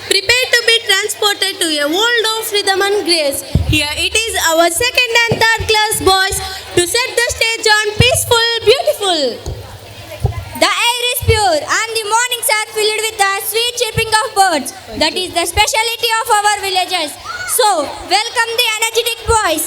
Prepare to be transported to a world of rhythm and grace. Here it is our second and third class boys to set the stage on peaceful, beautiful. The air is pure and the mornings are filled with the sweet chirping of birds. That is the speciality of our villages. So, welcome the energetic boys.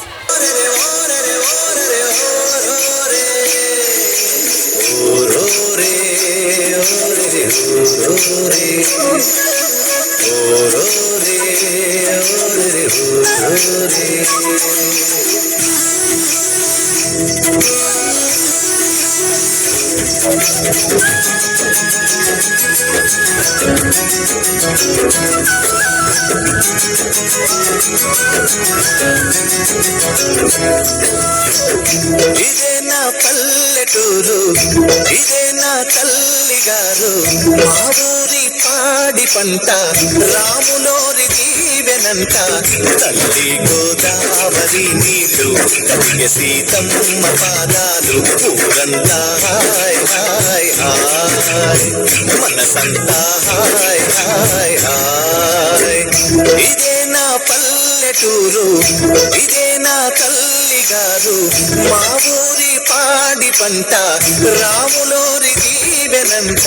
ఇదే నా పల్లెటూరు, ఇదే నా తల్లిగారు, మా ఊరి పాడి పంట రాములోరి దీవెనంట. తల్లి గోదావరి నీళ్ళు కదిగే సీతమ్మ పాదాలు, ఊరంతా హాయ్ హాయ్ హాయ్, మనసంతా హాయ్ హాయ్ హాయ్. ఇదే నా పల్లెటూరు, ఇదే నా తల్లిగారు, మా ఊరి పాడి పంట రాములోరి దీవెనంట.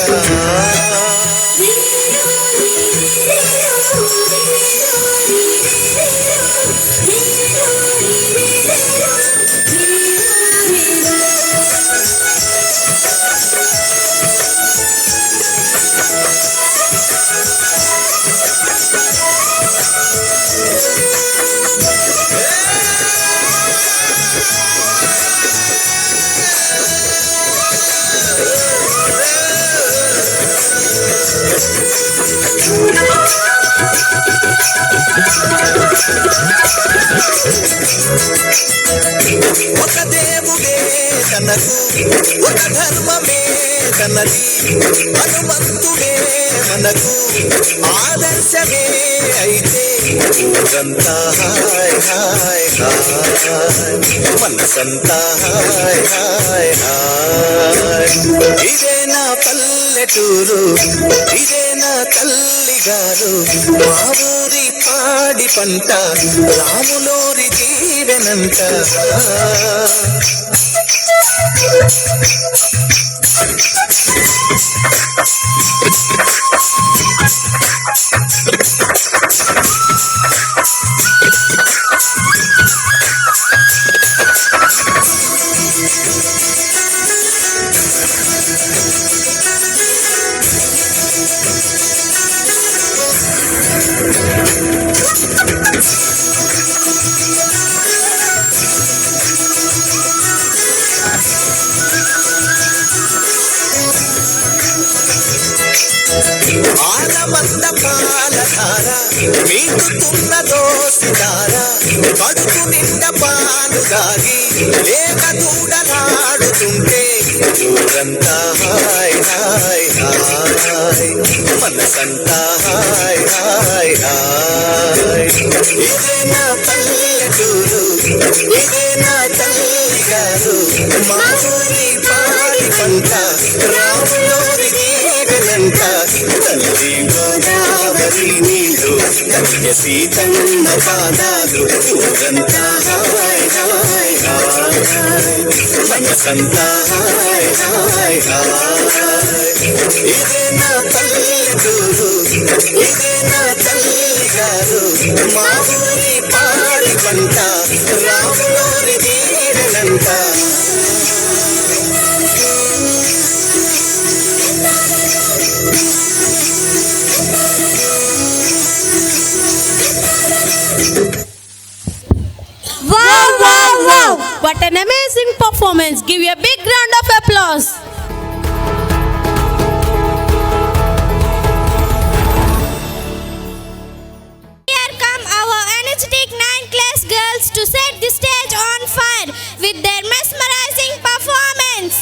ఒక దేవుడే తనకు, ఒక ధర్మమే తనది, హనుమంతుడే మనకు ఆదర్శమే అయితే. ఊరంతా హాయ్ హాయ్ హాయ్, మనసంతా హాయ్ హాయ్ హాయ్. ఇదే నా పల్లెటూరు, ఇదే నా తల్లిగారు, మా ఊరి పాడి పంట రాములోరి దీవెనంట. ఆనమంద పాలధార మీకుతున్న దోసిదార, కడుపు నిండ పాలు దాగి లేక దూడలాడుతుంటే. ఊరంతా హాయ్ హాయ్ హాయ్, మనసంతా హాయ్ హాయ్ హాయ్. ఇదే నా పల్లెటూరు, ఇదే నా తల్లిగారు, మా ఊరి పాడి పంట రాములోరి దీవెనంట. తల్లి గోదావరి నీళ్ళు కదిగే సీతమ్మ పాదాలు, ఊరంతా హాయ్ హాయ్ హాయ్, మనసంతా హాయ్ హాయ్ హాయ్. ఇదే నా పల్లెటూరు, ఇదే నా తల్లిగారు, మా ఊరి పాడి పంట రాములోరి దీవెనంట. Wow, wow, wow! What an amazing performance! Give you a big round of applause. Here come our energetic 9th class girls to set the stage on fire with their mesmerizing performance.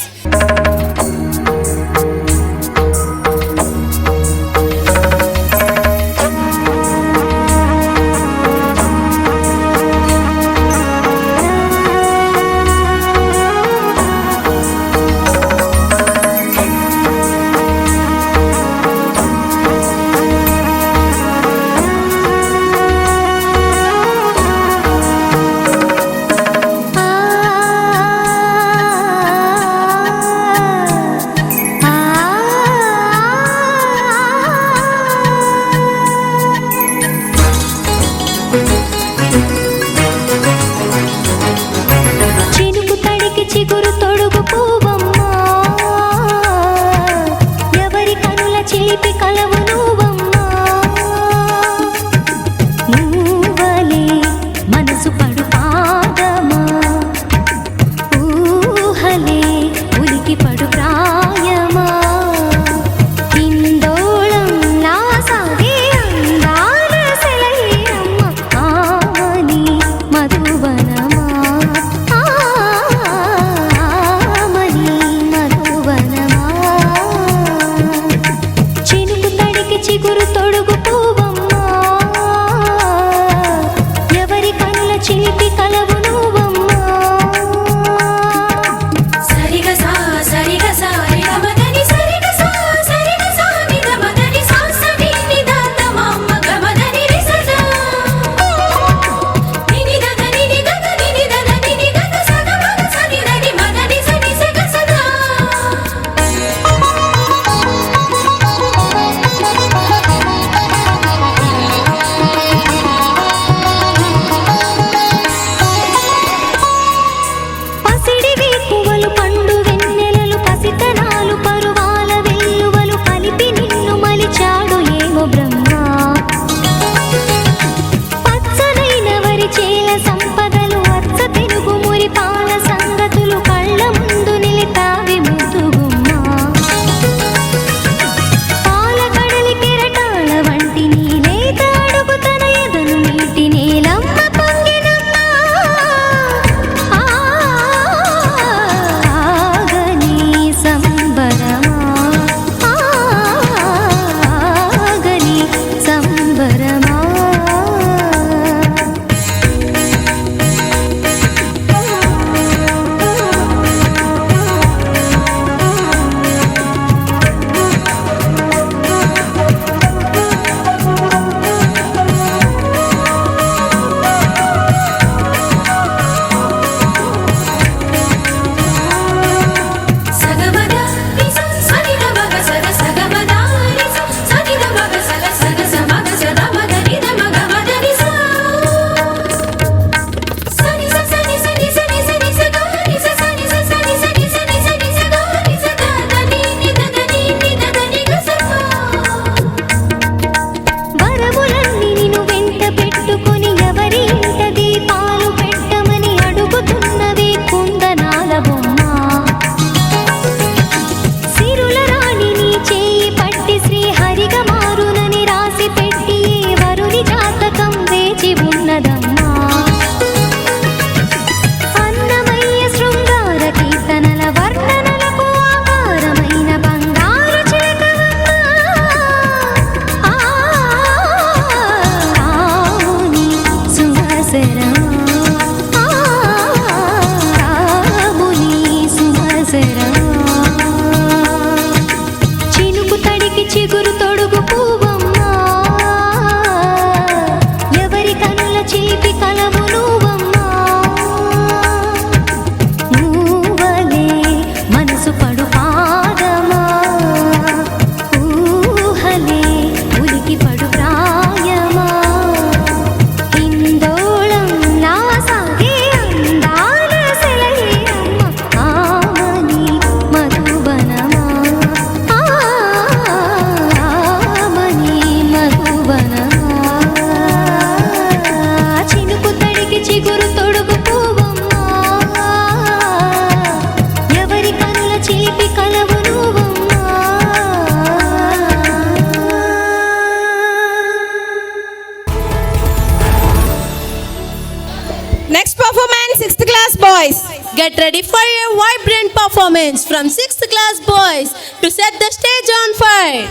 boys, get ready for a vibrant performance from 6th class boys to set the stage on fire.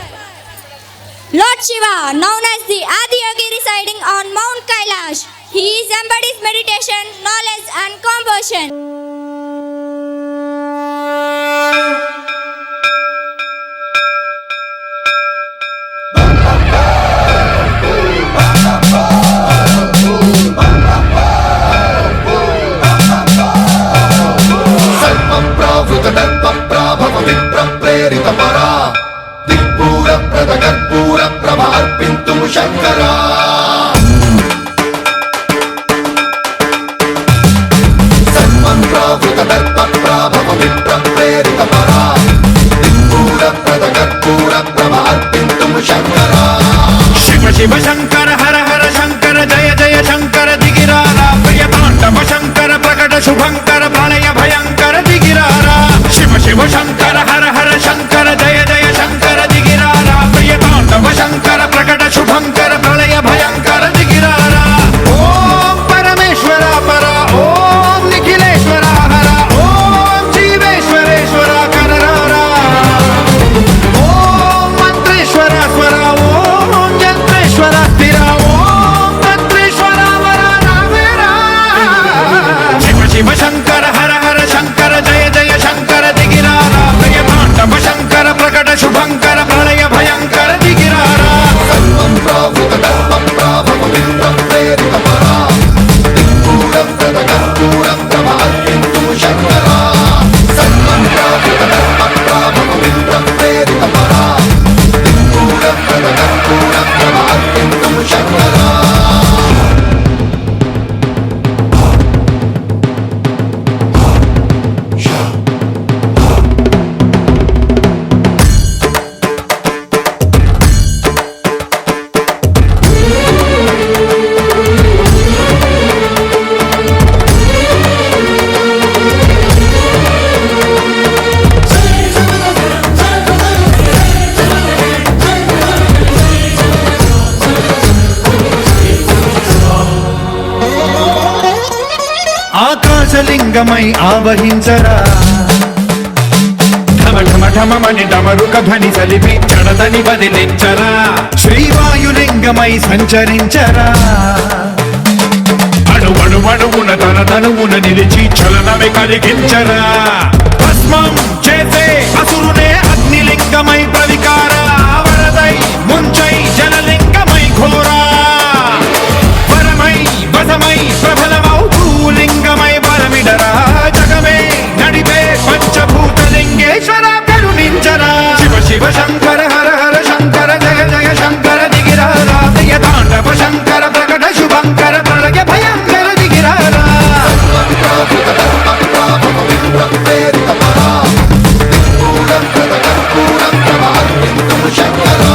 Lord Shiva, known as the Adi Yogi residing on Mount Kailash, he embodies meditation, knowledge and compassion. శంకరా సన్మంత్రావృత దర్ప ప్రాభవ విప్ర ప్రేరిత పరా దిక్పూర ప్రద కర్పూర ప్రభ అర్పింతుం శంకరా శివ శివ శంకర హర హర శంకర జయ జయ శంకర దిగిరారా ప్రియ తాండవ శంకర ప్రకట శుభంకర ప్రళయ భయంకర దిగిరారా శివ శివ శంకర హర హర శంకర జయ జయ శంకర దిగిరారా ప్రియ తాండవ శంకర ప్రకట శుభంకర ప్రళయ భయంకర దిగిరారా ఓం పరమేశ్వర పర ఓం నిఖిలేశ్వర హర ఓం జీవేశ్వరేశ్వర కరరారా ఓం మంత్రేశ్వర స్వర ఓం యంత్రేశ్వర స్థిర ఓం మంత్రేశ్వర వర రావేరా శివ శివ శంకర హర హర శంకర జయ జయ శంకర దిగిరారా ప్రియ తాండవ శంకర ప్రకట శుభంకర ప్రళయ భయంకర దిగిరారా సన్మంత్రావృత దర్ప ప్రాభవ విప్ర ప్రేరిత పరా దిక్పూర ప్రద కర్పూర ప్రభ అర్పింతుం శంకరా సన్మంత్రావృత దర్ప ప్రాభవ విప్ర ప్రేరిత పరా దిక్పూర ప్రద కర్పూర ప్రభ అర్పింతుం శంకరా ఆకాశలింగమై ఆవహించరా ఢమ ఢమ ఢమమని డమరుక ధ్వని సలిపి చడదని బదిలించరా శ్రీవాయులింగమై సంచరించరా అణువణువున తన తనువున నిలిచి చలనమే కలిగించరా భస్మం చేసే అసురునే అగ్నిలింగమై ప్రవికారా వరదై ముంచై జలలింగమై ఘోరా వరమై వసమై ప్రబలమౌ భూలింగమై బలమిడరా జగమే నడిపే పంచభూతలింగేశ్వర కరుణించరా శివ శివ శంకర హర హర శంకర జయ జయ శంకర దిగిరారా ప్రియ తాండవ శంకర ప్రకట శుభంకర ప్రళయ భయంకర దిగిరారా సన్మంత్రావృత దర్ప ప్రాభవ విప్ర ప్రేరిత పరా దిక్పూర ప్రద కర్పూర ప్రభ అర్పింతుం శంకరా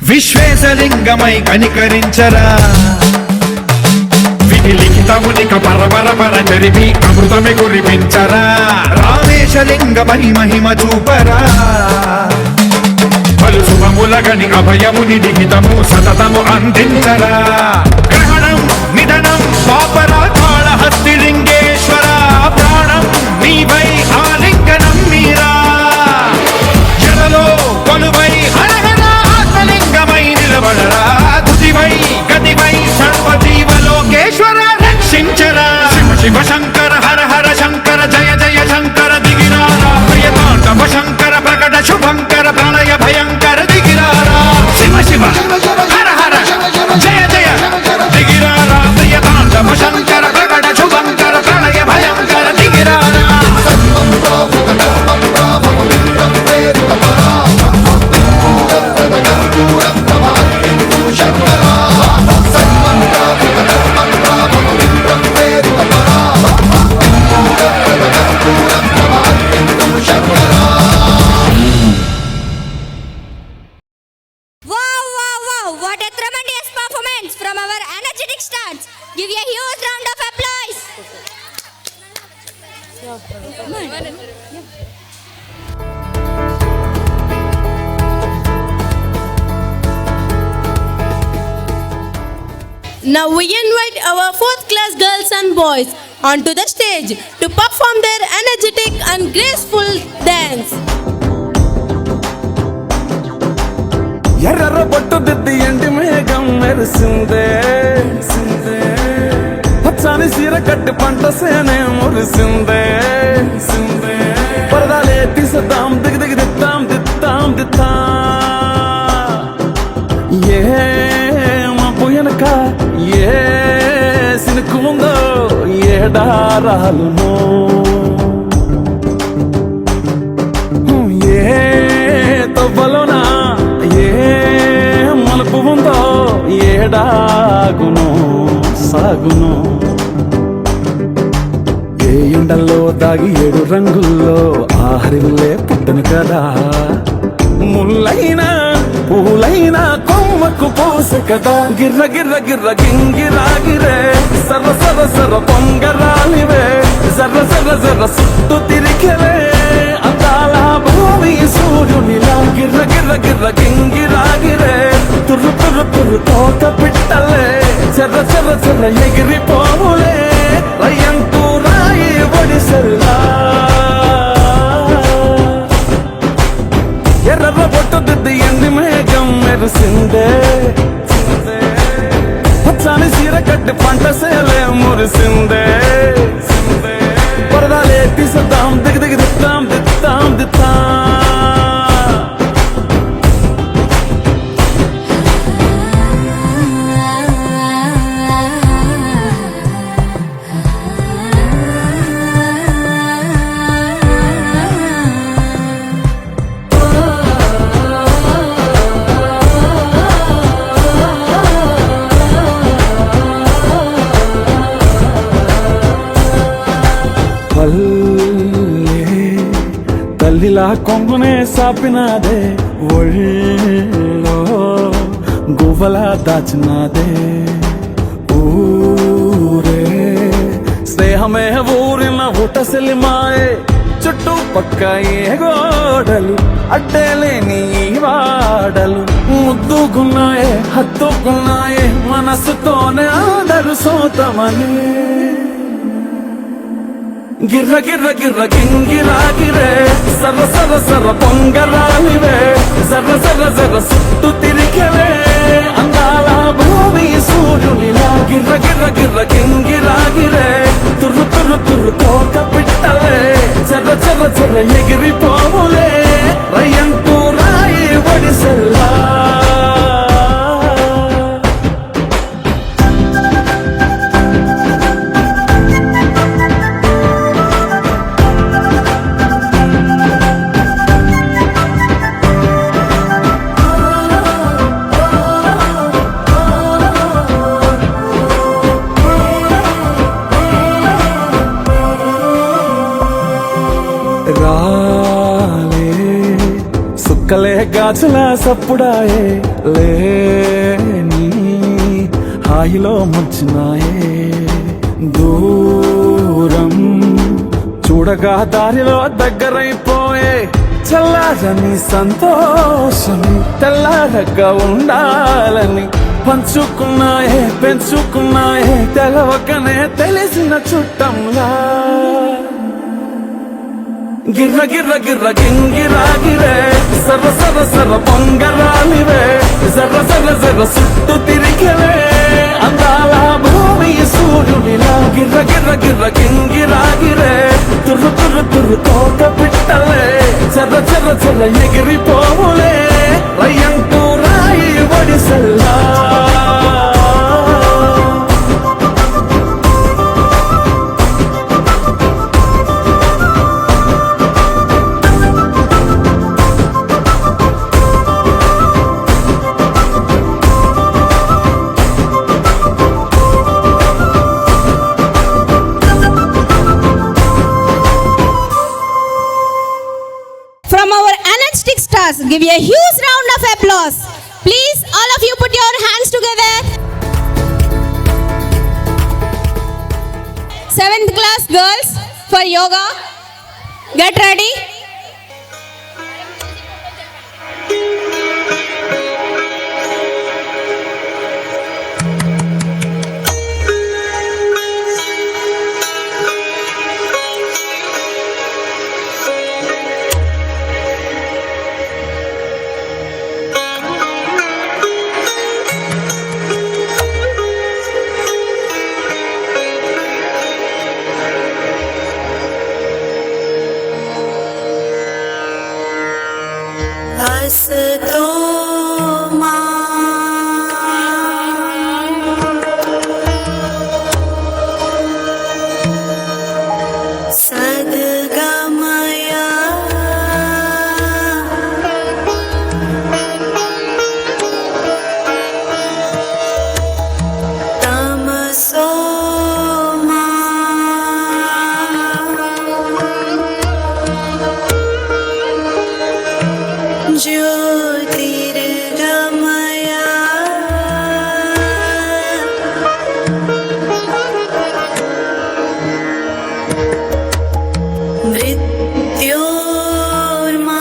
విశ్వేశలింగమై కనికరించరా విధి లిఖితమునిక పరపర పర జరిపి అమృతమి కురిపించరా రామేశలింగమై మహిమ చూపరా పలు శుభములగని అభయముని లిఖితము సతతము అందించరా గ్రహణం నిధనం పాపరా కాళహస్తి లింగేశ్వర ప్రాణం నీవై ఆలింగనం మీరా జలలో కొలువై హరహర ఆత్మలింగమై నిలబడరా తుదివై గతివై సర్వజీవలోకేశ్వర రక్షించరా శివ శివ శంకర హర హర శంకర జయ జయ శంకర దిగిరారా ప్రియ తాండవ శంకర ప్రకట శుభంకర ప్రళయ భయంకర దిగిరారా శివ శివ హర హర జయ జయ music starts. Give a huge round of applause. Now we invite our 4th class girls and boys onto the stage to perform their energetic and graceful dance. ఎర్ర బొట్టు దిద్ది ఎండి మేఘం మెరిసిందే పచ్చని సీర కట్టి పంట సేనే మురిసిందే పరదాలే తీసద్దాం దిగి దిగి దిత్తాం దిత్తాం దిత్తా ఏ మా పోయనక ఏ సినుకు ఉందో ఏడారాలునో ఏ తవ్వలోనా ఏ మలుపు ఉందో ఏడాగును సాగును ఏ ఎండల్లో దాగి 7 రంగుల్లో ఆహరివులే పుట్టను కదా ముల్లైనా పూలైనా కొమ్మకు పోసె కదా గిర్ర గిర్ర గిర్ర గింగిరాగిరే సర్ర సర్ర సర్ర పొంగరాలివే జర్ర జర్ర జర్ర సుట్టు తిరిగలే అందాల భూమి సూర్యునిలా గిర్ర గిర్ర గిర్ర గింగిరాగిరే తుర్రు తుర్రు తుర్రు తోట పిట్టలే చెర్ర చెర్ర చెర్ర ఎగిరిపోవులే రయ్యంటూ రాయి ఒడిసెల్లా ఎర్ర బొట్టు దిద్ది ఎండి మేఘం మెరిసిందే పచ్చని సీర కట్టి పంట సేలే మురిసిందే పరదాలే తీసద్దాం దిగి దిగి దిత్తాం దిత్తాం దిత్తా తల్లిలా కొంగునే సాపినాదే ఒళ్ళో గువ్వలా దాచినాదే ఊరే స్నేహమే ఊరిన ఊటసెలిమాయే చుట్టూ పక్క ఏ గోడలు అడ్డేలేని వాడలు ముద్దుకున్నాయే హత్తుకున్నాయే మనసుతోనే ఆడరు సోతమని గిర్ర గిర్ర గిర్ర గింగిరాగిరే సర్ర సర్ర సర్ర పొంగరాలివే జర్ర జర్ర జర్ర సుట్టు తిరిగలే అందాల భూమి సూర్యునిలా గిర్ర గిర్ర గిర్ర గింగిరాగిరే తుర్రు తుర్రు తుర్రు తోక పిట్టలే చెర్ర చెర్ర చెర్ర ఎగిరిపోవులే రయ్యంటూ రాయి ఒడిసెల్లా రాలే సుక్కలే గాజుల సప్పుడాయే లేని హాయిలో ముంచినాయే దూరం చూడగా దారిలో దగ్గరైపోయే చల్లారని సంతోషమి తెల్లారగా ఉండాలని పంచుకున్నాయే పెంచుకున్నాయే తెలవకనే తెలిసిన చుట్టంలా గిర్ర గిర్ర గిర్ర గింగిరాగిరే సర్ర సర్ర సర్ర పొంగరాలివే జర్ర జర్ర జర్ర సుట్టు తిరిగలే అందాల భూమి సూర్యునిలా గిర్ర గిర్ర గిర్ర గింగిరాగిరే తుర్రు తుర్రు తుర్రు తోట పిట్టలే చెర్ర చెర్ర చెర్ర ఎగిరిపోవులే రయ్యంటూ రాయి ఒడిసెల్లా From our energetic stars, give a huge round of applause. Please, all of you put your hands together. 7th class girls for yoga. Get ready. हंसतो सद्गमया तमसो ज्योतिर्गमया मृत्योर्मा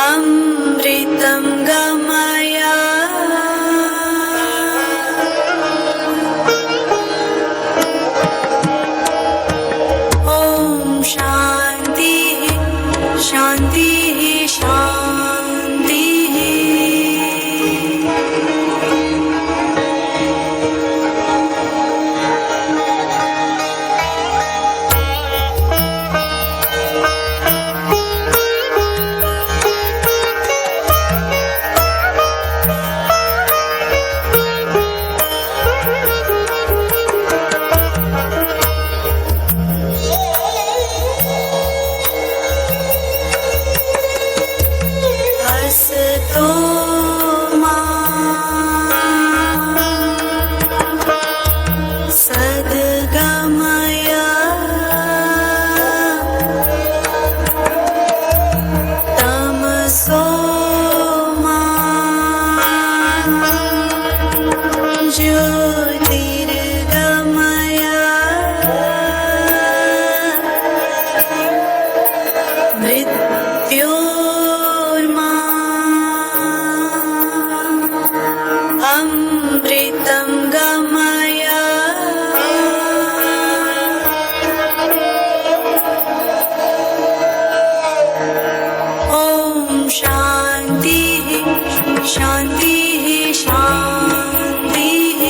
अमृतं गमया ॐ शान्तिः शान्तिः शान्तिः हंसतो सद्गमया तमसो ज्योतिर्गमया मृत्योर्मा अमृतं गमया ॐ शान्तिः शान्तिः शान्तिः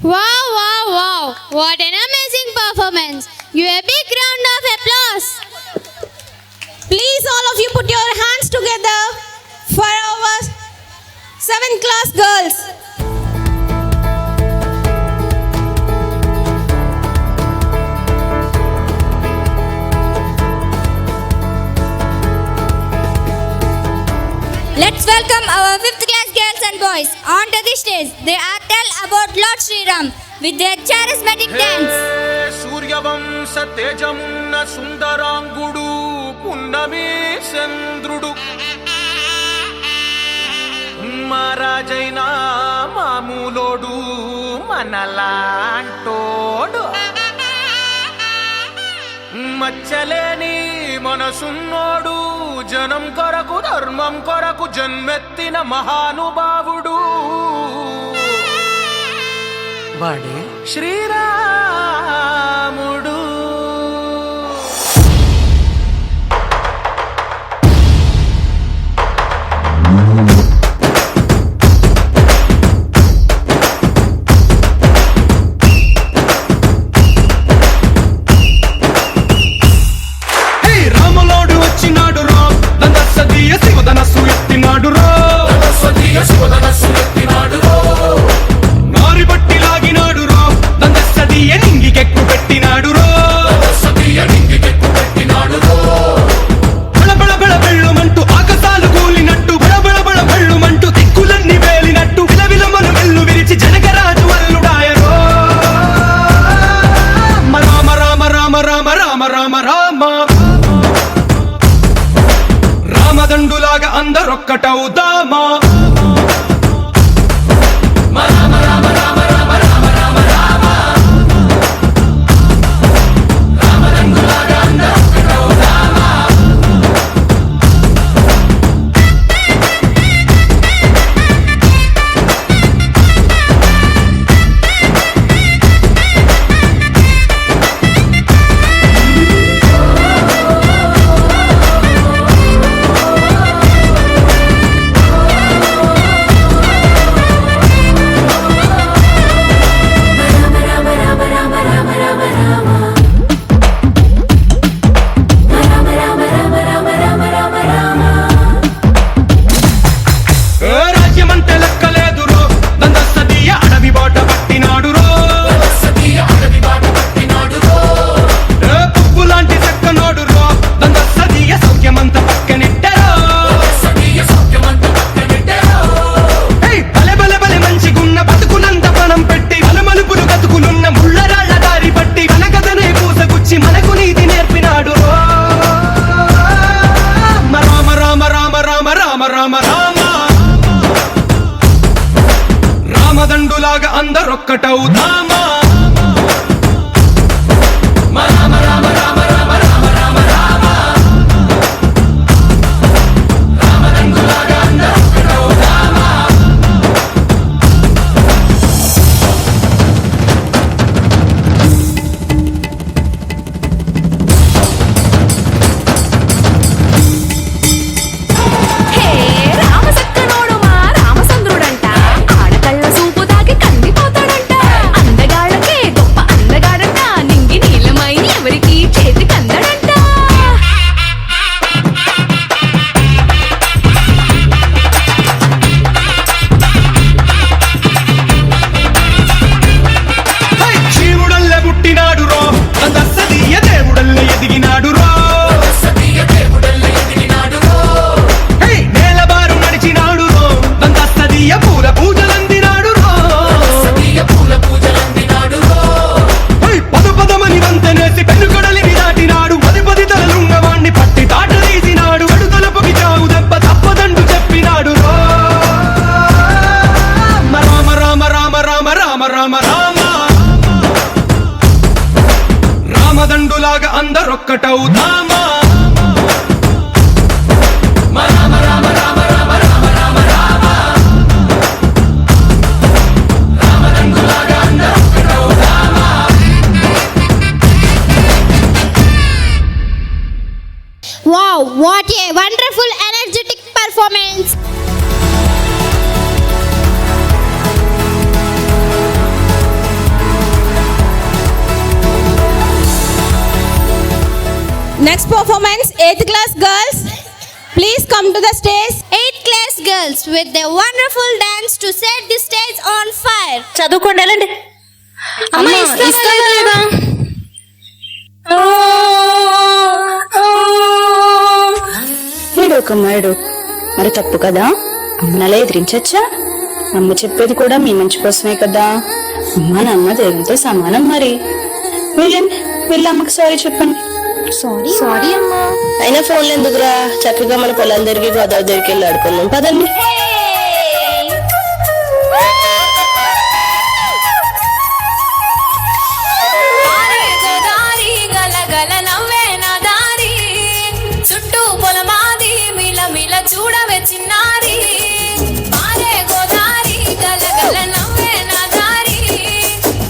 Wow, wow, wow. What an amazing performance. Give a big round of applause. you put your hands together for our 7th class girls? Let's welcome our 5th class girls and boys onto the stage. They are tell about Lord Sri Ram with their charismatic dance. సూర్యవంశ తేజమున్న సుందరాంగుడు పున్నమి చంద్రుడు మహారాజైన మామూలోడు మనలాంటోడు మచ్చలేని మనసున్నోడు జనం కొరకు ధర్మం కొరకు జన్మెత్తిన మహానుభావుడు వాడే శ్రీరాముడు. రాములోడు వచ్చినాడు రో దందసదీయ శివధనస్సు ఎత్తినాడు రో నారి బట్టి లాగినాడు రో దందసదీయ నింగికెక్కు పెట్టినాడు రో బళబళ బళ బెళ్ళుమంటూ ఆకాశాలు కూలినట్టు బళబళ బళ బెళ్ళుమంటూ దిక్కులన్నీ వేలినట్టు విలవిలమను వెల్లు విరిచి జనకరాజు అల్లుడాయరో రామ రామ రామ రామ రామ రామ రామ రామదండులాగా అందరొక్కటవుదామా రాజ్యమంటే లెక్కలేదు రో దందసదీయ అడవి బాట పట్టినాడు రో పువ్వు లాంటి చక్కనోడు రో దందసదీయ సౌఖ్యమంత పక్కనెట్టరో బలె బలె బలె మంచిగున్న బతుకునంత పణం పెట్టి బలమలుపులు బతుకులున్న ముళ్ళరాళ్ల దారి పట్టి మనకథనే పూసగుచ్చి మనకు నీతి నేర్పినాడు రో రామ రామ రామ రామ రామ రామ రామ రామదండులాగా అందరొక్కటవుదామా రామసక్కనోడు మా రామచంద్రుడంట ఆడకళ్ళ సూపు తాగి కందిపోతాడంట అందగాళ్ళకే గొప్ప అందగాడంట నింగి నీలమైన ఎవరికి చేతి కందడంట జీవుడల్లే పుట్టినాడు రో దందసదీయ దేవుడల్లే ఎదిగినాడు రో నేలబారు నడిచినాడు రో దందసదీయ పూల పూజలందినాడు రో పదు పదమని వంతనేసి పెనుకడలిని దాటినాడు పది పది తలలున్నవాణ్ణి పట్టి తాట తీసినాడు అడుదలపుకి చావు దెబ్బ తప్పదండు చెప్పినాడు రో Rama Rama Rama Rama Rama Rama Rama రామదండులాగా అందరొక్కటవుదామా Wow, what a wonderful energetic performance. Next performance, 8th class girls. Please come to the stage. 8th class girls with their wonderful dance to set the stage on fire. చదువుకోండి వెళ్ళండి. అమ్మ ఇస్తావా లేదా? వీడు ఒక అమ్మాయిడు మరి తప్పు కదా, అమ్మనలా ఎదిరించచ్చా? అమ్మ చెప్పేది కూడా మీ మంచి కోసమే కదా. అమ్మ నాన్న దేవునితో సమానం. మరి వెళ్ళండి, వెళ్ళి అమ్మకి సారీ చెప్పండి. సారీ అమ్మా. అయినా ఫోన్లు ఎందుకురా, చక్కగా మన పొలాల దగ్గరికి గోదావరి దగ్గరికి వెళ్ళి ఆడుకున్నాం పదండి. చూడవే చిన్నారి పారే గోదారి గల గల నవ్వే నా దారి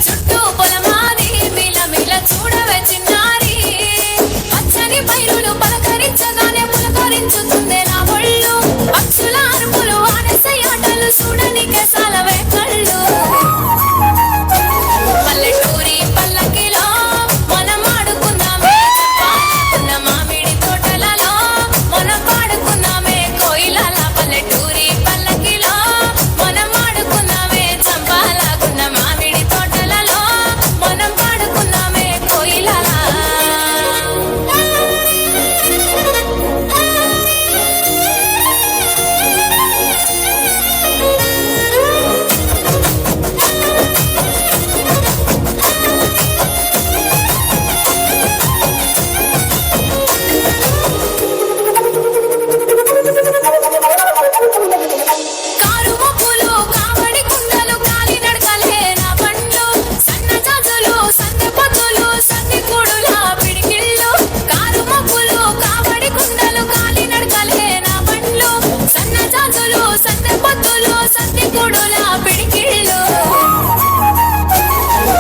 చుట్టూ పొలమాది మిల మిల చూడవే చిన్నారి పచ్చని పైరులు పలకరించగానే పులకరించుతుందే నా ఒళ్ళు పక్షుల అరుపులు ఆనసై ఆటలు చూడనికే సాలవే కళ్ళు పల్లెటూరి పల్లకిలో మనం ఆడుకుందామే పాడుకున్న మామిడి తోటలలో మనం పాడుకుందామే పల్లెటూరి పల్లకిలో మనం ఆడుకున్నామే చంపాలాగున్న మామిడి తోటలలో మనం పాడుకున్నామే కోయిలలా.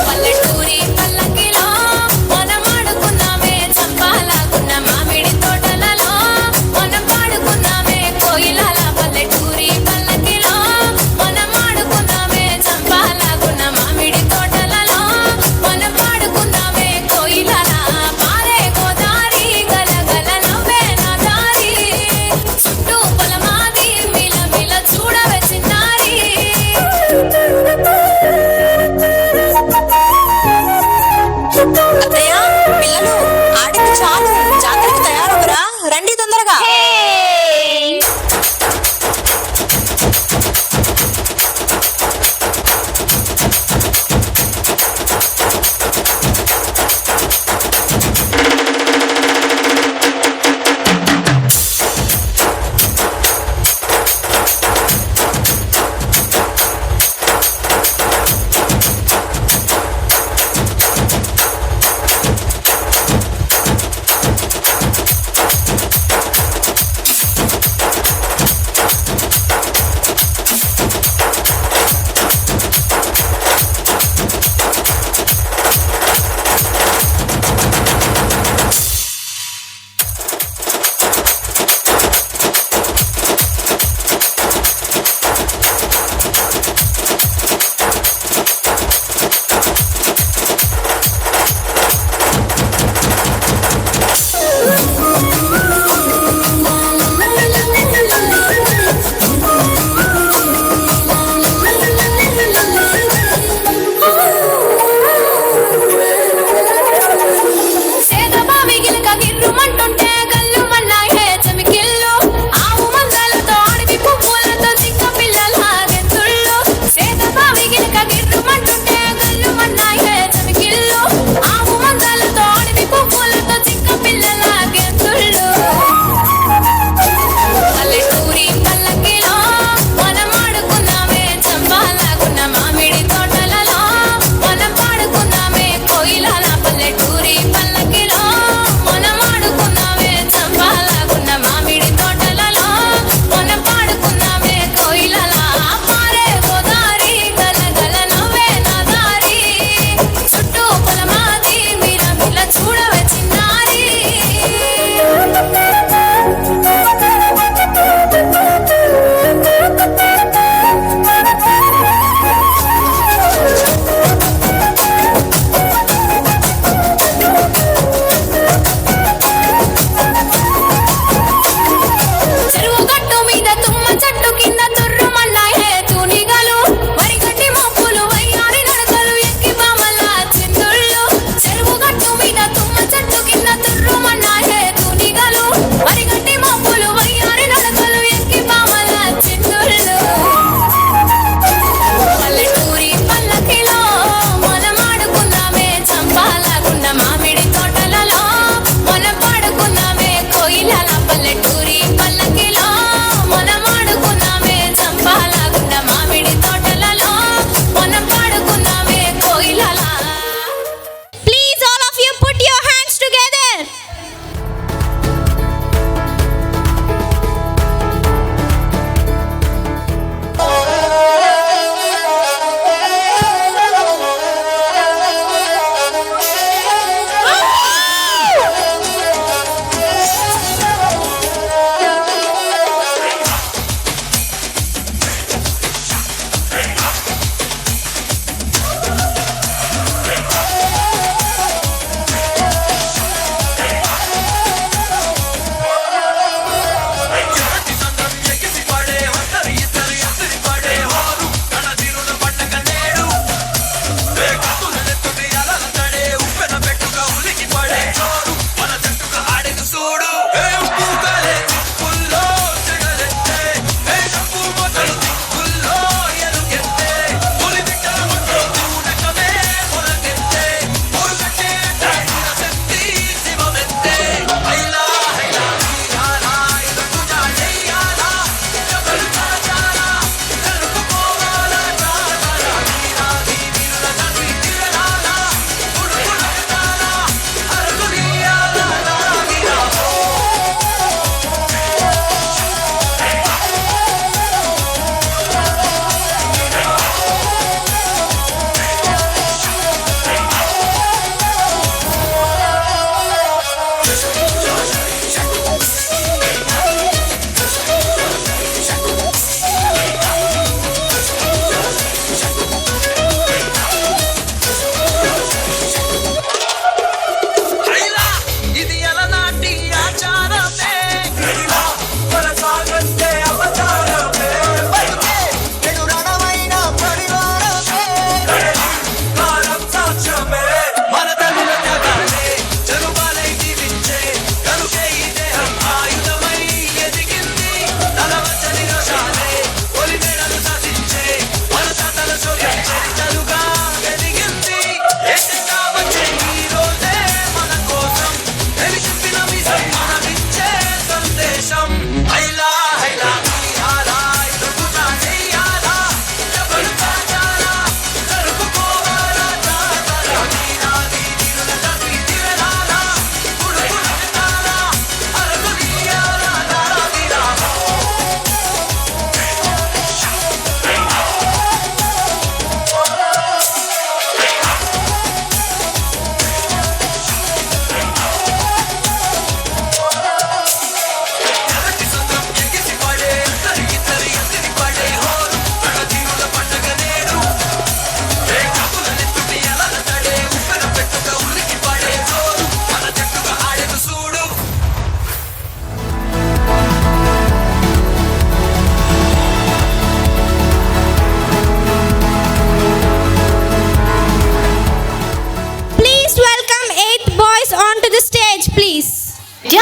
పల్లెటూరి పల్లకిలో మనం ఆడుకున్నామే చంపాలాగున్న మామిడి తోటలలో మనం పాడుకున్నామే కోయిలలా. పల్లెటూరి పల్లకిలో మనం ఆడుకున్నామే చంపాలాగున్న మామిడి తోటలలో మనం పాడుకున్నామే కోయిలలా. పారే గోదారి గల గల నవ్వే నా దారి చుట్టూ పొలమాది మిల మిల చూడవే చిన్నారి. అత్తయ్య పిల్లలు ఆడింది చాలు, జాతరకి తయారవరా, రండి తొందరగా.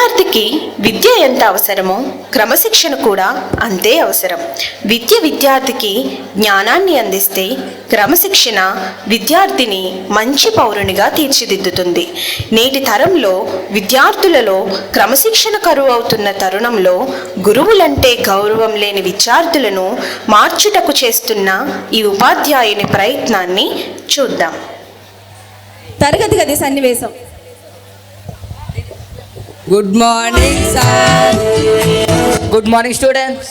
విద్యార్థికి విద్య ఎంత అవసరమో క్రమశిక్షణ కూడా అంతే అవసరం. విద్యార్థికి జ్ఞానాన్ని అందిస్తే క్రమశిక్షణ విద్యార్థిని మంచి పౌరునిగా తీర్చిదిద్దుతుంది. నేటి తరంలో విద్యార్థులలో క్రమశిక్షణ కరువు అవుతున్న తరుణంలో గురువులంటే గౌరవం లేని విద్యార్థులను మార్చుటకు చేస్తున్న ఈ ఉపాధ్యాయుని ప్రయత్నాన్ని చూద్దాం. తరగతి గది సన్నివేశం. Good morning sir. Good morning students.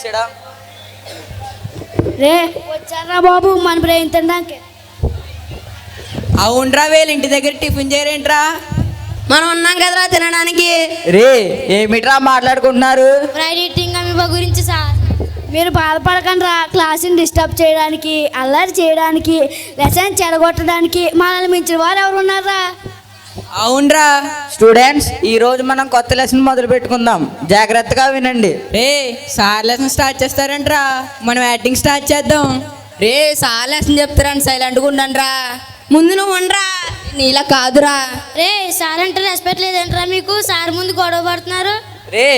రే వచ్చారా బాబు మన బ్రెయిన్ తినడానికి? అవునరా, వీళ్ళ ఇంటి దగ్గర టిఫిన్ చేయరేంట్రా? మనం ఉన్నాం కదరా తినడానికి. రే ఏమిట్రా మాట్లాడుకుంటున్నారు? ఫ్రైడ్ ఈటింగ్ అమీబా గురించి సార్. మీరు బాధపడకండి రా, క్లాస్ని డిస్టర్బ్ చేయడానికి, అల్లరి చేయడానికి, లెసన్ చెడగొట్టడానికి మనల్ని మించిన వారు ఎవరు ఉన్నారా? అవునరా స్టూడెంట్స్, ఈ రోజు మనం కొత్త లెసన్ మొదలు పెట్టుకుందాం. జాగ్రత్తగా వినండి. రే సార్ లెసన్ స్టార్ట్ చేస్తారంట్రా, మనం యాక్టింగ్ స్టార్ట్ చేద్దాం. రే సార్ లెసన్ చెప్తారని సైలెంట్గా ఉండండిరా. ముందు నువ్వు ఉండరా, నీలా కాదురా. రే సార్ అంటే రెస్పెక్ట్ లేదంటరా మీకు? సార్ ముందు గొడవ పడుతున్నారు. రే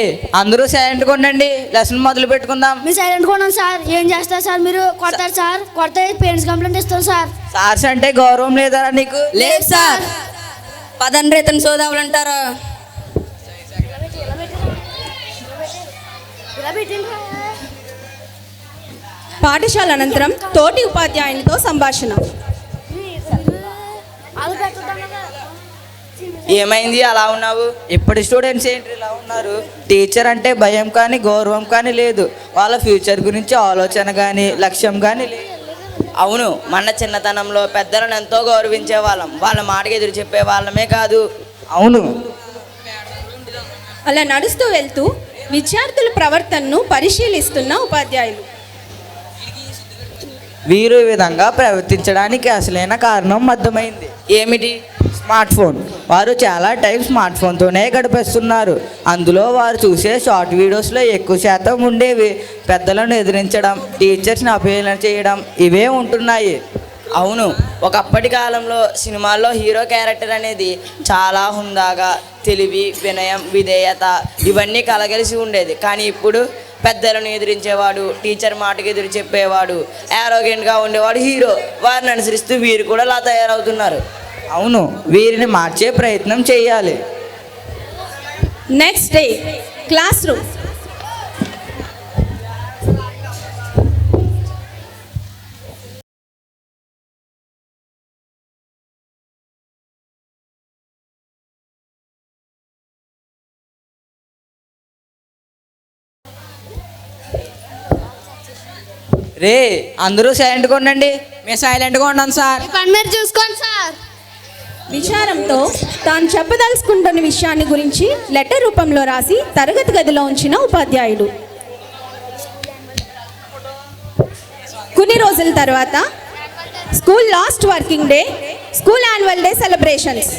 అందరూ సైలెంట్గా ఉండండి, లెసన్ మొదలు పెట్టుకుందాం. మీరు సైలెంట్గా ఉన్నాను సార్. ఏం చేస్తారు సార్ మీరు? కొడతారు సార్, కొడితే పేరెంట్స్ కంప్లైంట్ ఇస్తాం సార్. సార్స్ అంటే గౌరవం లేదా నీకు? లేదు సార్. పదండ్రి ఇతను సోదావులంటారు. పాఠశాల అనంతరం తోటి ఉపాధ్యాయునితో సంభాషణ. ఏమైంది అలా ఉన్నావు? ఇప్పటి స్టూడెంట్స్ ఏంటి ఇలా ఉన్నారు? టీచర్ అంటే భయం కానీ గౌరవం కానీ లేదు. వాళ్ళ ఫ్యూచర్ గురించి ఆలోచన కానీ లక్ష్యం కానీ లేదు. అవును, మన చిన్నతనంలో పెద్దలను ఎంతో గౌరవించే వాళ్ళం. వాళ్ళ మాటకి ఎదురు చెప్పే వాళ్ళమే కాదు. అవును. అలా నడుస్తూ వెళ్తూ విద్యార్థుల ప్రవర్తనను పరిశీలిస్తున్న ఉపాధ్యాయులు. వీరు ఈ విధంగా ప్రవర్తించడానికి అసలైన కారణం అర్థమైంది. ఏమిటి? Smart phone. వారు చాలా టైం స్మార్ట్ ఫోన్తోనే గడిపేస్తున్నారు. అందులో వారు చూసే షార్ట్ వీడియోస్లో ఎక్కువ శాతం ఉండేవి పెద్దలను ఎదిరించడం, టీచర్స్ని అపహేళన చేయడం ఇవే ఉంటున్నాయి. అవును, ఒకప్పటి కాలంలో సినిమాల్లో హీరో క్యారెక్టర్ అనేది చాలా హుందాగా తెలివి, వినయం, విధేయత ఇవన్నీ కలగలిసి ఉండేది. కానీ ఇప్పుడు పెద్దలను ఎదిరించేవాడు, టీచర్ మాటకి ఎదురు చెప్పేవాడు, యారోగెంట్గా ఉండేవాడు హీరో. వారిని అనుసరిస్తూ వీరు కూడా అలా తయారవుతున్నారు. అవును, వీరిని మార్చే ప్రయత్నం చేయాలి. Next day class room. రే అందరూ సైలెంట్గా ఉండండి. మేము సైలెంట్గా ఉన్నాం సార్. పని మీరు చూసుకోండి సార్. విచారంతో తాను చెప్పదలుచుకుంటున్న విషయాన్ని గురించి లెటర్ రూపంలో రాసి తరగతి గదిలో ఉంచిన ఉపాధ్యాయుడు. కొన్ని రోజుల తర్వాత school last working day, school annual day celebrations.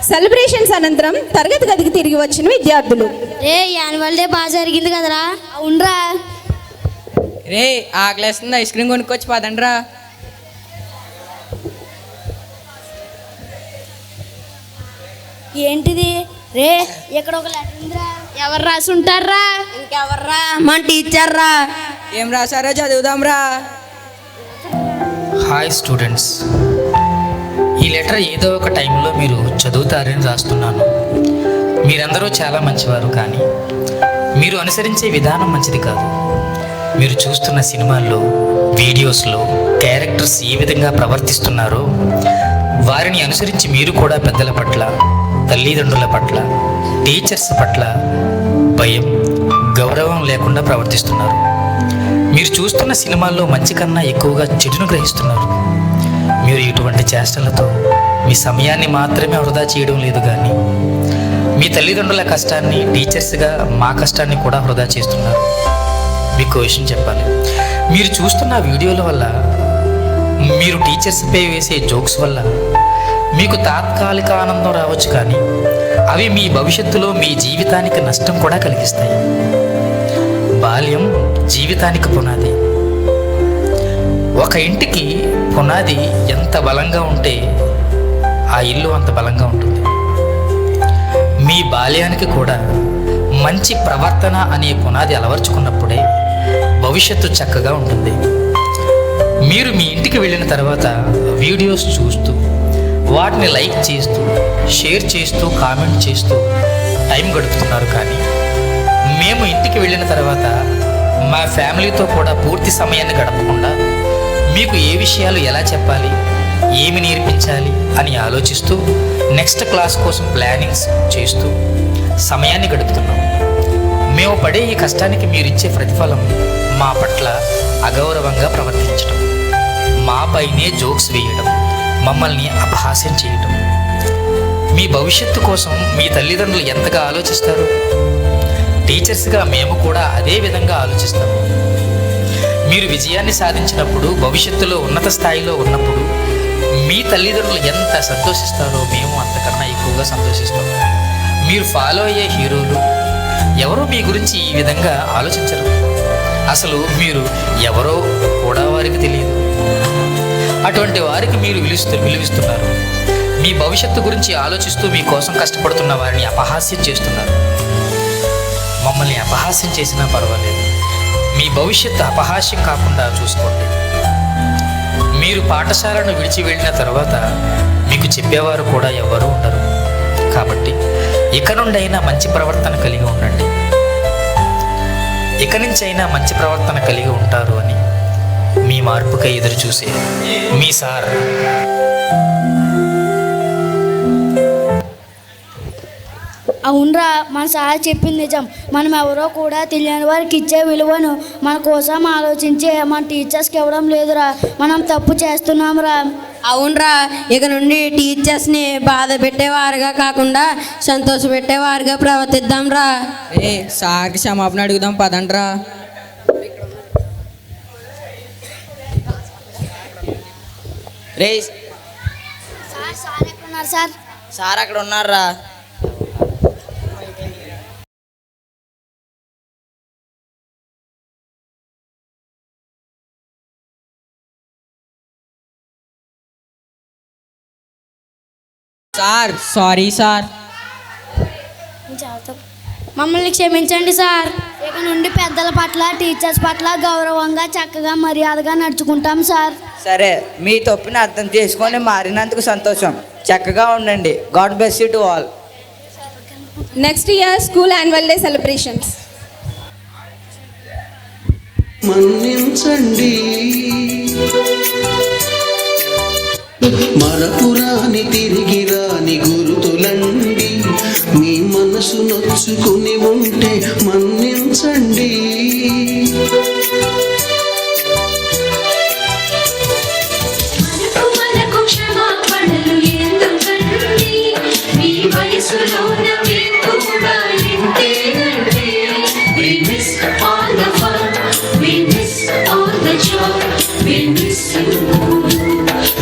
Celebrations అనంతరం తరగతి గదికి తిరిగి వచ్చిన విద్యార్థులు. రే యాన్యువల్ డే బాగా జరిగింది కదరా? అవునరా. రే ఆకలేస్తుంది, ఐస్ క్రీమ్ కొనుక్కొచ్చి పదండ్రా. ఏంటిది? రే ఇక్కడ ఒక లెటర్ ఉందిరా. ఎవరు రాసి ఉంటారా? ఇంకెవర్రా? మన టీచర్ రా. ఏం రాశారో చదువుదాంరా. హాయ్ స్టూడెంట్స్, ఈ లెటర్ ఏదో ఒక టైంలో మీరు చదువుతారని రాస్తున్నాను. మీరందరూ చాలా మంచివారు, కానీ మీరు అనుసరించే విధానం మంచిది కాదు. మీరు చూస్తున్న సినిమాల్లో, వీడియోస్లో క్యారెక్టర్స్ ఏ విధంగా ప్రవర్తిస్తున్నారో వారిని అనుసరించి మీరు కూడా పెద్దల పట్ల, తల్లిదండ్రుల పట్ల, టీచర్స్ పట్ల భయం, గౌరవం లేకుండా ప్రవర్తిస్తున్నారు. మీరు చూస్తున్న సినిమాల్లో మంచి కన్నా ఎక్కువగా చెడును గ్రహిస్తున్నారు. మీరు ఇటువంటి చేష్టలతో మీ సమయాన్ని మాత్రమే వృధా చేయడం లేదు, కానీ మీ తల్లిదండ్రుల కష్టాన్ని, టీచర్స్గా మా కష్టాన్ని కూడా వృధా చేస్తున్నారు. మీకు విషయం చెప్పాలి, మీరు చూస్తున్న వీడియోల వల్ల మీరు టీచర్స్పై వేసే జోక్స్ వల్ల మీకు తాత్కాలిక ఆనందం రావచ్చు, కానీ అవి మీ భవిష్యత్తులో మీ జీవితానికి నష్టం కూడా కలిగిస్తాయి. బాల్యం జీవితానికి పునాది. ఒక ఇంటికి పునాది ఎంత బలంగా ఉంటే ఆ ఇల్లు అంత బలంగా ఉంటుంది. మీ బాల్యానికి కూడా మంచి ప్రవర్తన అనే పునాది అలవర్చుకున్నప్పుడే భవిష్యత్తు చక్కగా ఉంటుంది. మీరు మీ ఇంటికి వెళ్ళిన తర్వాత వీడియోస్ చూస్తూ, వాటిని లైక్ చేస్తూ, షేర్ చేస్తూ, కామెంట్ చేస్తూ టైం గడుపుతున్నారు. కానీ మేము ఇంటికి వెళ్ళిన తర్వాత మా ఫ్యామిలీతో కూడా పూర్తి సమయాన్ని గడపకుండా మీకు ఏ విషయాలు ఎలా చెప్పాలి, ఏమి నేర్పించాలి అని ఆలోచిస్తూ నెక్స్ట్ క్లాస్ కోసం ప్లానింగ్స్ చేస్తూ సమయాన్ని గడుపుతున్నాం. మేము పడే ఈ కష్టానికి మీరిచ్చే ప్రతిఫలం మా పట్ల అగౌరవంగా ప్రవర్తించడం, మాపైనే జోక్స్ వేయడం, మమ్మల్ని అపహాస్యం చేయడం. మీ భవిష్యత్తు కోసం మీ తల్లిదండ్రులు ఎంతగా ఆలోచిస్తారు? టీచర్స్గా మేము కూడా అదే విధంగా ఆలోచిస్తాము. మీరు విజయాన్ని సాధించినప్పుడు, భవిష్యత్తులో ఉన్నత స్థాయిలో ఉన్నప్పుడు మీ తల్లిదండ్రులు ఎంత సంతోషిస్తారో మేము అంతకన్నా ఎక్కువగా సంతోషిస్తాము. మీరు ఫాలో అయ్యే హీరోలు ఎవరో మీ గురించి ఈ విధంగా ఆలోచించరు. అసలు మీరు ఎవరో కూడా వారికి తెలియదు. అటువంటి వారికి మీరు విలువిస్తున్నారు. మీ భవిష్యత్తు గురించి ఆలోచిస్తూ మీకోసం కష్టపడుతున్న వారిని అపహాస్యం చేస్తున్నారు. మమ్మల్ని అపహాస్యం చేసినా పర్వాలేదు, మీ భవిష్యత్తు అపహాస్యం కాకుండా చూసుకోండి. మీరు పాఠశాలను విడిచి వెళ్ళిన తర్వాత మీకు చెప్పేవారు కూడా ఎవరూ ఉండరు. కాబట్టి ఇక నుండైనా మంచి ప్రవర్తన కలిగి ఉండండి. ఇక నుంచి అయినా మంచి ప్రవర్తన కలిగి ఉంటారు అని మీ మార్పుకై ఎదురు చూసే మీ సార్. అవునరా, మన సార్ చెప్పింది నిజం. మనం ఎవరో కూడా తెలియని వారికి ఇచ్చే విలువను మన కోసం ఆలోచించే మన టీచర్స్కి ఇవ్వడం లేదురా. మనం తప్పు చేస్తున్నాంరా. అవునరా, ఇక నుండి టీచర్స్ని బాధ పెట్టేవారుగా కాకుండా సంతోష పెట్టేవారుగా ప్రవర్తిద్దాం రా. సార్కి క్షమాపణ అడుగుదాం పదండ్రా. రే సార్ ఎక్కడున్నారు సార్? సార్ అక్కడ ఉన్నారా? Sir sorry sir. మమ్మల్ని క్షమించండి సార్. ఇక నుండి పెద్దల పట్ల, టీచర్స్ పట్ల గౌరవంగా, చక్కగా, మర్యాదగా నడుచుకుంటాం సార్. సరే, మీ తప్పుని అర్థం చేసుకొని మారినందుకు సంతోషం. చక్కగా ఉండండి. God bless you to all. Next year school annual day celebrations. మన్నించండి, మరపురాని తిరిగి రాని గురుతులండి. మీ మనసు నొచ్చుకుని ఉంటే మన్నించండి. మనకు క్షమాపణలు ఎందుకండి? మీ వయసులోన మీరు కూడా ఇంతేనండి. We miss all the fun, we miss all the joy, we miss you.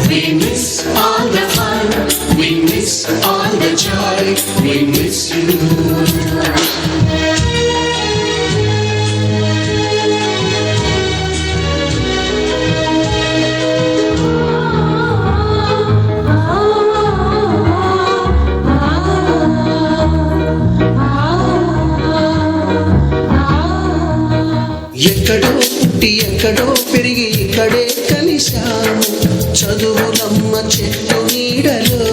We miss all the fun, we miss all the joy, we miss you. ఎక్కడో పుట్టి ఎక్కడో పెరిగి ఇక్కడే కలిశాము. చదువులమ్మ చెట్టు నీడలో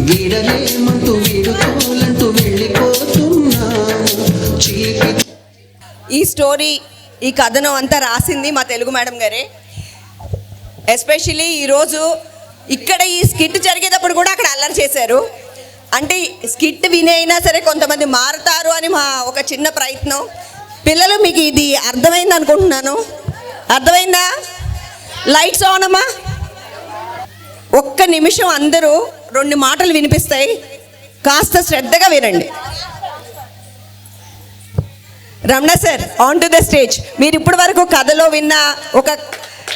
వీడలేమంటూ వీడుకోలంటూ వెళ్ళిపోతున్నాము. ఈ స్టోరీ, ఈ కథను అంతా రాసింది మా తెలుగు మేడం గారే. ఎస్పెషల్లీ ఈరోజు ఇక్కడ ఈ స్కిట్ జరిగేటప్పుడు కూడా అక్కడ అల్లరి చేశారు. అంటే స్కిట్ విని అయినా సరే కొంతమంది మారుతారు అని మా ఒక చిన్న ప్రయత్నం. పిల్లలు, మీకు ఇది అర్థమైంది అనుకుంటున్నాను. అర్థమైందా? లైట్స్ ఆన్ అమ్మా. ఒక్క నిమిషం అందరూ 2 మాటలు వినిపిస్తాయి, కాస్త శ్రద్ధగా వినండి. Ramana sir, on to the stage. మీరు ఇప్పటి వరకు కథలో విన్న ఒక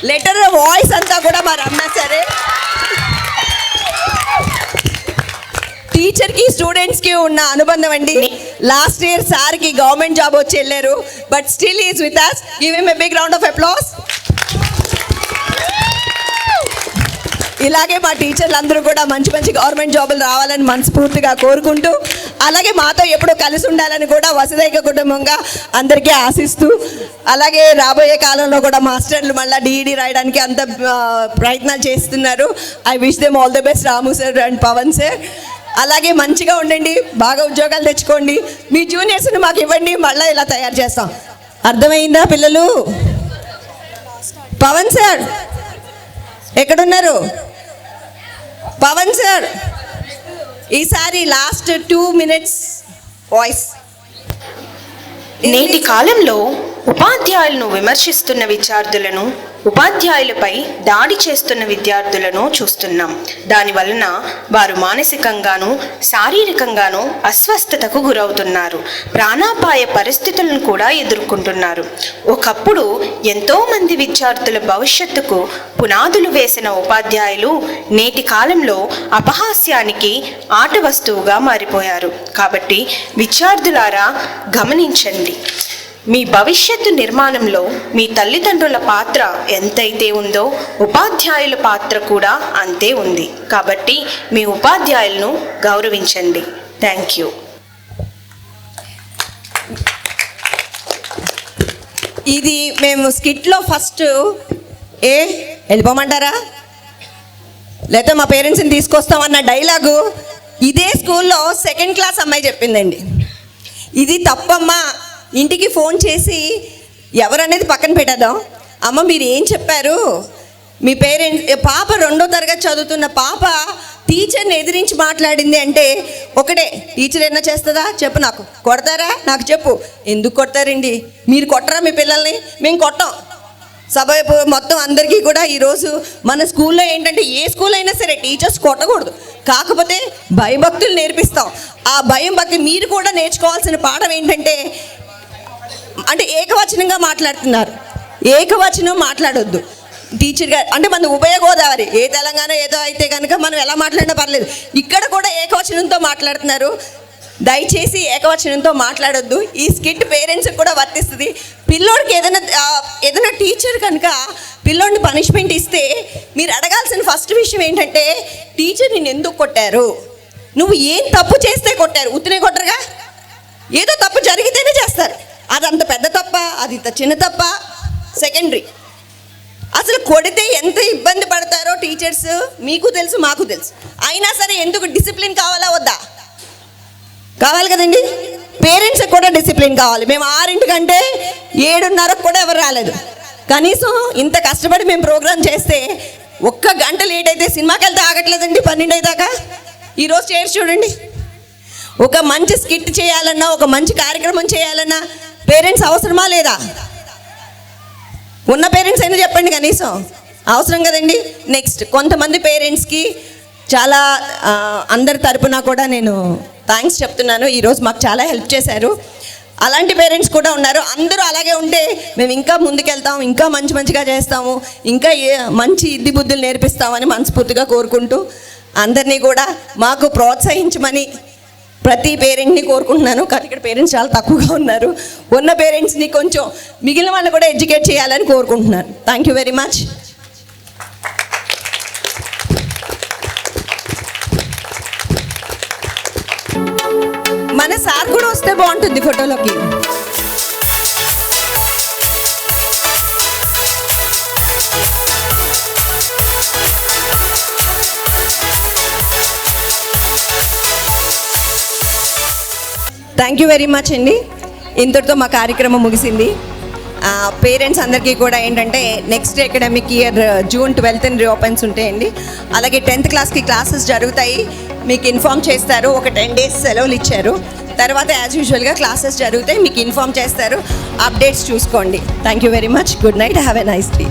లెటర్ వాయిస్ అంతా కూడా మా రమణ సరే. టీచర్కి స్టూడెంట్స్కి ఉన్న అనుబంధం అండి. లాస్ట్ ఇయర్ సార్కి గవర్నమెంట్ జాబ్ వచ్చి వెళ్ళారు, but still is with us. Give him a big round of applause. ఇలాగే మా టీచర్లు అందరూ కూడా మంచి మంచి గవర్నమెంట్ జాబులు రావాలని మనస్ఫూర్తిగా కోరుకుంటూ, అలాగే మాతో ఎప్పుడూ కలిసి ఉండాలని కూడా వసుదైక కుటుంబంగా అందరికీ ఆశిస్తూ, అలాగే రాబోయే కాలంలో కూడా మాస్టర్లు మళ్ళీ డిఈడి రాయడానికి అంత ప్రయత్నాలు చేస్తున్నారు. I wish them all the best Ramu sir and Pawan sir. అలాగే మంచిగా ఉండండి, బాగా ఉద్యోగాలు తెచ్చుకోండి, మీ జూనియర్స్ని మాకు ఇవ్వండి, మళ్ళీ ఇలా తయారు చేస్తాం. అర్థమైందా పిల్లలు? పవన్ సార్ ఎక్కడున్నారు? పవన్ సార్ ఈసారి లాస్ట్ 2 minutes వాయిస్. నేటి కాలంలో ఉపాధ్యాయులను విమర్శిస్తున్న విద్యార్థులను, ఉపాధ్యాయులపై దాడి చేస్తున్న విద్యార్థులను చూస్తున్నాం. దానివలన వారు మానసికంగాను శారీరకంగాను అస్వస్థతకు గురవుతున్నారు. ప్రాణాపాయ పరిస్థితులను కూడా ఎదుర్కొంటున్నారు. ఒకప్పుడు ఎంతోమంది విద్యార్థుల భవిష్యత్తుకు పునాదులు వేసిన ఉపాధ్యాయులు నేటి కాలంలో అపహాస్యానికి ఆట వస్తువుగా మారిపోయారు. కాబట్టి విద్యార్థులారా గమనించండి, మీ భవిష్యత్తు నిర్మాణంలో మీ తల్లిదండ్రుల పాత్ర ఎంతైతే ఉందో ఉపాధ్యాయుల పాత్ర కూడా అంతే ఉంది. కాబట్టి మీ ఉపాధ్యాయులను గౌరవించండి. Thank you. ఇది మేము స్కిట్లో ఫస్ట్ వెళ్ళిపోమంటారా లేకపోతే మా పేరెంట్స్ని తీసుకొస్తామన్న డైలాగు ఇదే స్కూల్లో 2nd క్లాస్ అమ్మాయి చెప్పిందండి. ఇది తప్పమ్మా, ఇంటికి ఫోన్ చేసి ఎవరనేది పక్కన పెట్టేద్దాం, అమ్మ మీరు ఏం చెప్పారు, మీ పేరెంట్స్ పాప 2వ తరగతి చదువుతున్న పాప టీచర్ని ఎదిరించి మాట్లాడింది అంటే ఒకటే, టీచర్ ఏమైనా చేస్తుందా చెప్పు, నాకు కొడతారా నాకు చెప్పు. ఎందుకు కొడతారండి, మీరు కొట్టరా మీ పిల్లల్ని? మేము కొట్టాం. సభ మొత్తం అందరికీ కూడా ఈరోజు మన స్కూల్లో ఏంటంటే, ఏ స్కూల్ అయినా సరే టీచర్స్ కొట్టకూడదు, కాకపోతే భయభక్తులు నేర్పిస్తాం. ఆ భయం భక్తి మీరు కూడా నేర్చుకోవాల్సిన పాఠం ఏంటంటే, అంటే ఏకవచనంగా మాట్లాడుతున్నారు, ఏకవచనం మాట్లాడొద్దు. టీచర్ గారు అంటే మన ఉభయ గోదావరి, ఏ తెలంగాణ ఏదో అయితే కనుక మనం ఎలా మాట్లాడినా పర్లేదు, ఇక్కడ కూడా ఏకవచనంతో మాట్లాడుతున్నారు. దయచేసి ఏకవచనంతో మాట్లాడొద్దు. ఈ స్కిట్ పేరెంట్స్కి కూడా వర్తిస్తుంది. పిల్లోడికి ఏదైనా టీచర్ కనుక పిల్లోడిని పనిష్మెంట్ ఇస్తే మీరు అడగాల్సిన ఫస్ట్ విషయం ఏంటంటే, టీచర్ నిన్ను ఎందుకు కొట్టారు, నువ్వు ఏం తప్పు చేస్తే కొట్టారు, ఉత్తినే కొట్టరుగా, ఏదో తప్పు జరిగితేనే చేస్తారు. అది అంత పెద్ద తప్ప, అది ఇంత చిన్న తప్ప సెకండరీ. అసలు కొడితే ఎంత ఇబ్బంది పడతారో టీచర్స్ మీకు తెలుసు, మాకు తెలుసు. అయినా సరే ఎందుకు డిసిప్లిన్ కావాలా వద్దా? కావాలి కదండి. పేరెంట్స్కి కూడా డిసిప్లిన్ కావాలి. మేము 6 కంటే 7:30 కూడా ఎవరు రాలేదు. కనీసం ఇంత కష్టపడి మేము ప్రోగ్రామ్ చేస్తే 1 గంట లేట్ అయితే సినిమాకి వెళ్తే ఆగట్లేదండి 12 అయ్యేదాకా. ఈరోజు చేసి చూడండి, ఒక మంచి స్కిట్ చేయాలన్నా, ఒక మంచి కార్యక్రమం చేయాలన్నా పేరెంట్స్ అవసరమా లేదా? ఉన్న పేరెంట్స్ అయినా చెప్పండి, కనీసం అవసరం కదండి. నెక్స్ట్ కొంతమంది పేరెంట్స్కి చాలా అందరి తరపున కూడా నేను థ్యాంక్స్ చెప్తున్నాను. ఈరోజు మాకు చాలా హెల్ప్ చేశారు. అలాంటి పేరెంట్స్ కూడా ఉన్నారు. అందరూ అలాగే ఉంటే మేము ఇంకా ముందుకెళ్తాం, ఇంకా మంచిగా చేస్తాము, ఇంకా మంచి ఇద్ది బుద్ధులు నేర్పిస్తామని మనస్ఫూర్తిగా కోరుకుంటూ అందరినీ కూడా మాకు ప్రోత్సహించమని ప్రతి పేరెంట్ని కోరుకుంటున్నాను. కానీ ఇక్కడ పేరెంట్స్ చాలా తక్కువగా ఉన్నారు. ఉన్న పేరెంట్స్ని కొంచెం మిగిలిన వాళ్ళు కూడా ఎడ్యుకేట్ చేయాలని కోరుకుంటున్నాను. Thank you very much. మన సార్ కూడా వస్తే బాగుంటుంది ఫోటోలోకి. థ్యాంక్ యూ వెరీ మచ్ అండి. ఇంతటితో మా కార్యక్రమం ముగిసింది. పేరెంట్స్ అందరికీ కూడా ఏంటంటే next academic year June 12th reopens ఉంటాయండి. అలాగే 10th క్లాస్కి క్లాసెస్ జరుగుతాయి, మీకు ఇన్ఫామ్ చేస్తారు. ఒక 10 days సెలవులు ఇచ్చారు. తర్వాత యాజ్ యూజువల్గా క్లాసెస్ జరుగుతాయి, మీకు ఇన్ఫామ్ చేస్తారు. అప్డేట్స్ చూసుకోండి. Thank you very much. Good night. Have a nice day.